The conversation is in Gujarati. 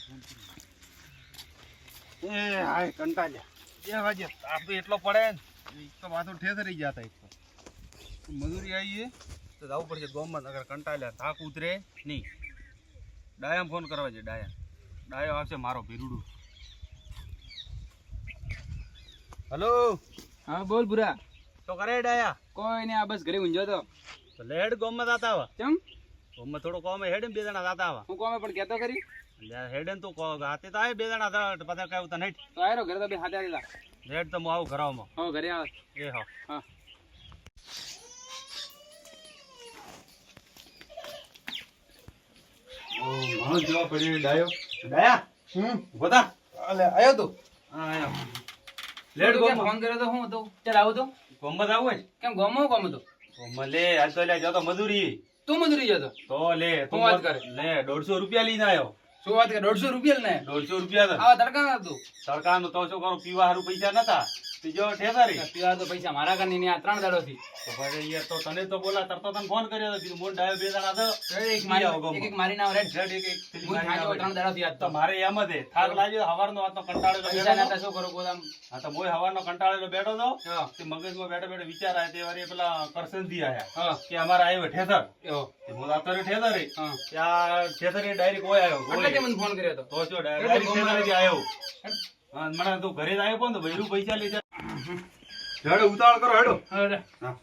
એ હાય કંટાળ્યા 2 વાગે તાપ એટલો પડે ને એક તો માથું ઠેસરી ગયા હતા. એક તો મજૂરી આવીએ તો જવું પડશે ગામમાં. નગર કંટાળ્યા થાક ઉતરે નહીં. ડાયામ ફોન કરવા છે. ડાયો આવશે મારો ભીરુડું. હલો. હા બોલ ભૂરા. તો કરે ડાયા? કોઈ નહીં, આ બસ ઘરે ઊંઝો તો લેડ ગામમાં જાતા આવા. ચમ ગામમાં થોડો કોમ હેડ 2 જણા જાતા આવા. હું કોમે પણ કહેતો કરી હેડ તું હાથે તો આવે 2 જણા પતા કઈ ઉતા હેડ તો આયરો ઘરે તો બે હાથે આવેલા. હેડ તો હું આવું ઘરાવમાં. હો ઘરે આવે. એ હા હા માણસ જેવા પડી ડાયો. ડાયા ગોતા અલે આયો તું. હા આયો. લેડ તું કેમ ગામમાં ફોન કર્યો તો હું હતો? ચાલ આવું તો ગામમાં આવું હોય. કેમ ગમો ગમો તો ગામમાં લે આજ તો લે જતો મજૂરી. તું મજૂરી જતો તો લે શું વાત કરે? લે 150 રૂપિયા લઈને આવ્યો. શું વાત કરે? 150 રૂપિયા ને 150 રૂપિયા હતા. આવા તડકા ના તું સરકારનું તો શું કરું, પીવા હારું પૈસા નતા. ત્રીજો ઠેકારી પીવા તો પૈસા મારા ઘરની નહીં, આ 3 દાડો થી. તો ભાઈ યાર તો તને તો બોલા તરતો તને ફોન કર્યો હતો. કીધું મોન ડાયો 2 જણા હતો. એક મારી ના રેડ રેડ એક થેલી હું મારીને ખાજો 3 દાડો થી આજ તો તો મારે એમ જ થાક લાગ્યો. હવારનો વાતનો કંટાળેલો પૈસા બેઠો નતા શું કરું ગોદામ. હતો. હા તો મોય હવારનો કંટાળેલો બેઠો હતો. હા તે મગજમાં બેઠો બેઠો વિચાર આયા. તે વારી પેલા કરસનથી આયા હા કે અમારે આવ્યો ઠેસર. એવો તે હું આતરે ઠેસર હા ત્યાં ઠેસર ડાયરેક્ટ હોય આવ્યો. એટલે તે મને ફોન કર્યો હતો. તો શું ડાયરેક્ટ ઠેસર આવ્યો. હા મને તું ઘરે જ આવ્યો પણ તો ભૈરું પૈસા લીધા. હેડો ઉતાવળ કરો હેડો. અરે હા